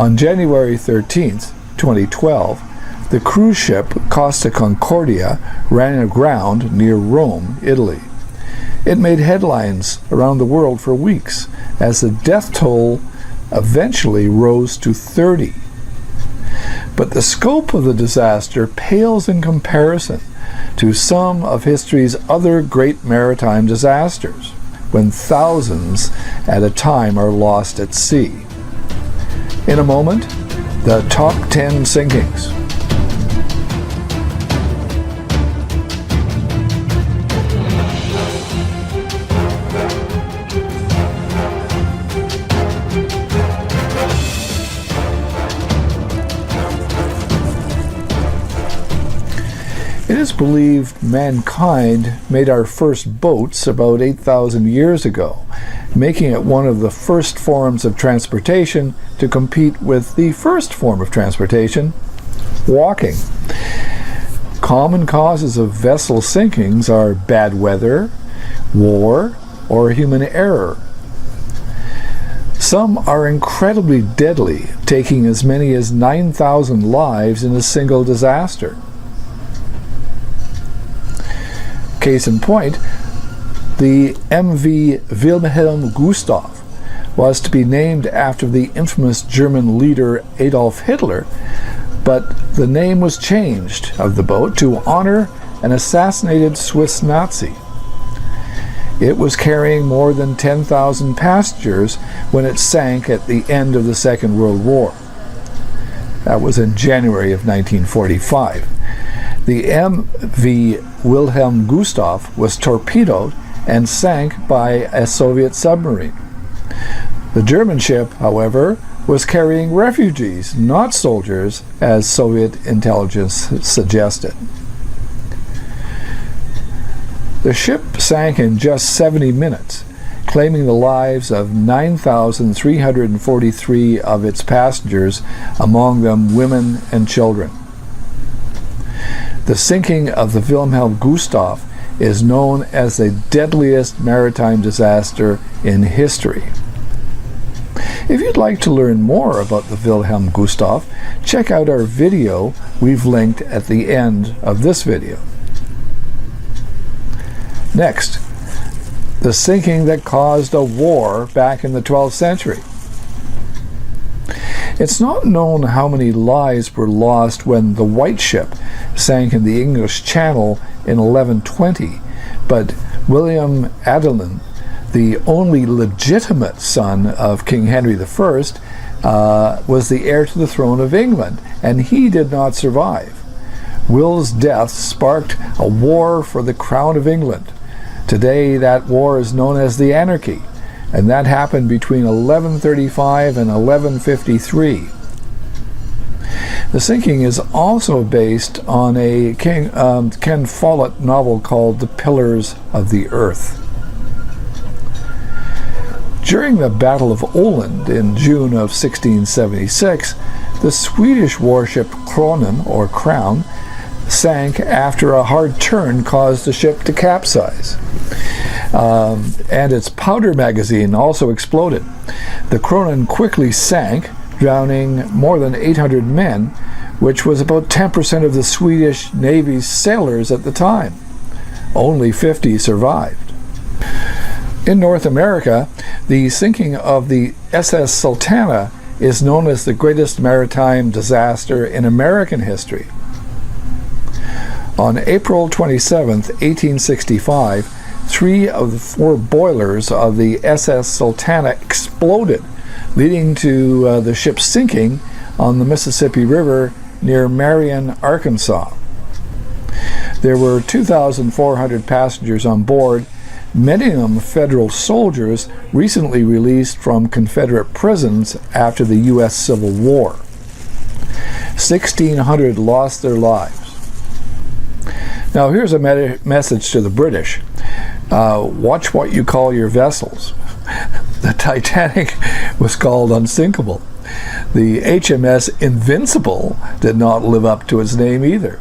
On January 13th, 2012, the cruise ship Costa Concordia ran aground near Rome, Italy. It made headlines around the world for weeks as the death toll eventually rose to 30. But the scope of the disaster pales in comparison to some of history's other great maritime disasters, when thousands at a time are lost at sea. In a moment, the top 10 sinkings. It is believed mankind made our first boats about 8,000 years ago, making it one of the first forms of transportation to compete with the first form of transportation, walking. Common causes of vessel sinkings are bad weather, war, or human error. Some are incredibly deadly, taking as many as 9,000 lives in a single disaster. Case in point, the MV Wilhelm Gustov was to be named after the infamous German leader Adolf Hitler, but the name was changed of the boat to honor an assassinated Swiss Nazi. It was carrying more than 10,000 passengers when it sank at the end of the Second World War. That was in January of 1945. The MV Wilhem Gustov was torpedoed and sank by a Soviet submarine. The German ship, however, was carrying refugees, not soldiers, as Soviet intelligence suggested. The ship sank in just 70 minutes, claiming the lives of 9,343 of its passengers, among them women and children. The sinking of the Wilhelm Gustov is known as the deadliest maritime disaster in history. If you'd like to learn more about the Wilhelm Gustov, check out our video we've linked at the end of this video. Next, the sinking that caused a war back in the 12th century. It's not known how many lives were lost when the White Ship sank in the English Channel in 1120, but William Adelin, the only legitimate son of King Henry I, was the heir to the throne of England, and he did not survive. Will's death sparked a war for the crown of England. Today, that war is known as the Anarchy, and that happened between 1135 and 1153. The sinking is also based on a Ken Follett novel called The Pillars of the Earth. During the Battle of Åland in June of 1676, the Swedish warship Kronan, or Crown, sank after a hard turn caused the ship to capsize. And its powder magazine also exploded. The Kronan quickly sank, drowning more than 800 men, which was about 10% of the Swedish Navy's sailors at the time. Only 50 survived. In North America, the sinking of the SS Sultana is known as the greatest maritime disaster in American history. On April 27, 1865, 3 of the 4 boilers of the SS Sultana exploded, leading to the ship sinking on the Mississippi River near Marion, Arkansas. There were 2,400 passengers on board, many of them federal soldiers recently released from Confederate prisons after the U.S. Civil War. 1,600 lost their lives. Now here's a message to the British. Watch what you call your vessels. The Titanic was called unsinkable. The HMS Invincible did not live up to its name either.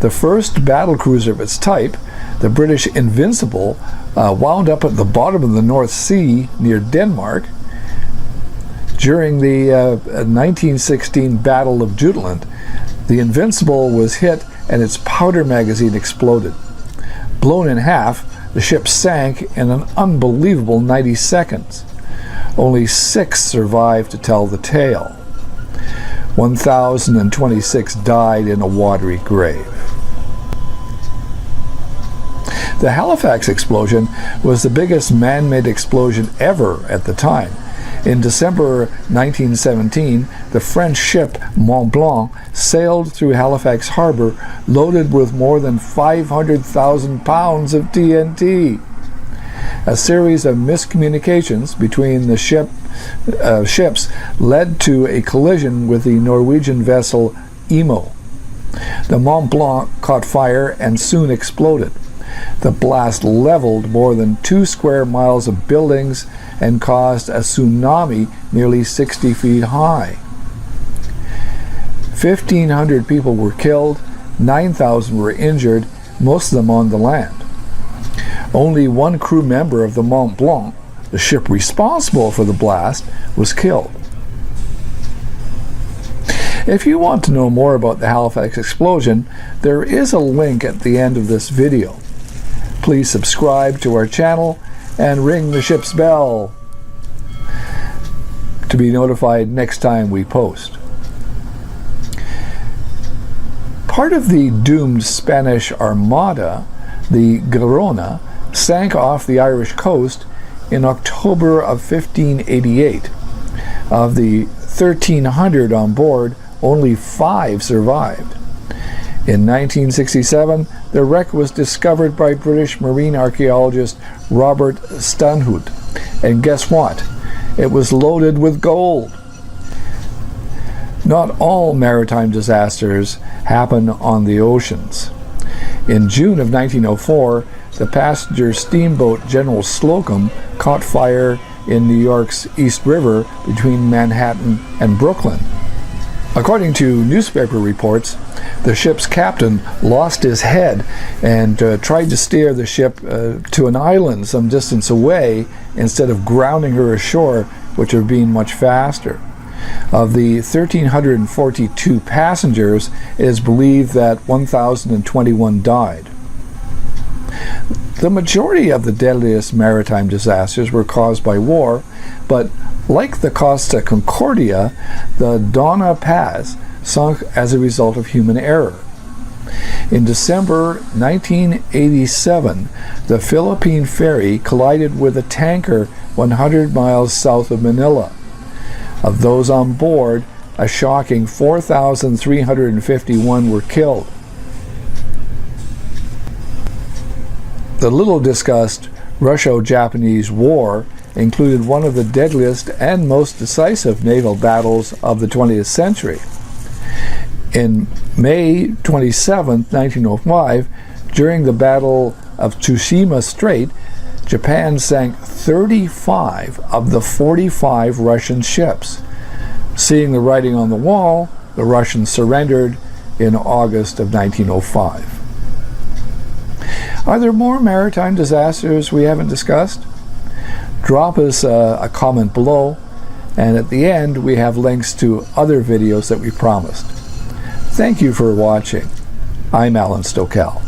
The first battlecruiser of its type, the British Invincible, wound up at the bottom of the North Sea near Denmark. During the 1916 Battle of Jutland, the Invincible was hit and its powder magazine exploded. Blown in half, the ship sank in an unbelievable 90 seconds. Only 6 survived to tell the tale. 1,026 died in a watery grave. The Halifax explosion was the biggest man-made explosion ever at the time. In December 1917, the French ship Mont Blanc sailed through Halifax harbor loaded with more than 500,000 pounds of TNT. A series of miscommunications between the ships led to a collision with the Norwegian vessel Imo. The Mont Blanc caught fire and soon exploded. The blast leveled more than 2 square miles of buildings and caused a tsunami nearly 60 feet high. 1,500 people were killed, 9,000 were injured, most of them on the land. Only 1 crew member of the Mont Blanc, the ship responsible for the blast, was killed. If you want to know more about the Halifax explosion, there is a link at the end of this video. Please subscribe to our channel and ring the ship's bell to be notified next time we post. Part of the doomed Spanish Armada, the Girona, sank off the Irish coast in October of 1588. Of the 1,300 on board, only 5 survived. In 1967, the wreck was discovered by British marine archaeologist Robert Stanhope, and guess what? It was loaded with gold. Not all maritime disasters happen on the oceans. In June of 1904, the passenger steamboat General Slocum caught fire in New York's East River between Manhattan and Brooklyn. According to newspaper reports, the ship's captain lost his head and tried to steer the ship to an island some distance away instead of grounding her ashore, which would have been much faster. Of the 1,342 passengers, it is believed that 1,021 died. The majority of the deadliest maritime disasters were caused by war, but like the Costa Concordia, the Dona Paz sunk as a result of human error. In December 1987, the Philippine ferry collided with a tanker 100 miles south of Manila. Of those on board, a shocking 4,351 were killed. The little discussed Russo-Japanese War included one of the deadliest and most decisive naval battles of the 20th century. In May 27, 1905, during the Battle of Tsushima Strait, Japan sank 35 of the 45 Russian ships. Seeing the writing on the wall, the Russians surrendered in August of 1905. Are there more maritime disasters we haven't discussed? Drop us a comment below, and at the end we have links to other videos that we promised. Thank you for watching. I'm Allan Stokell.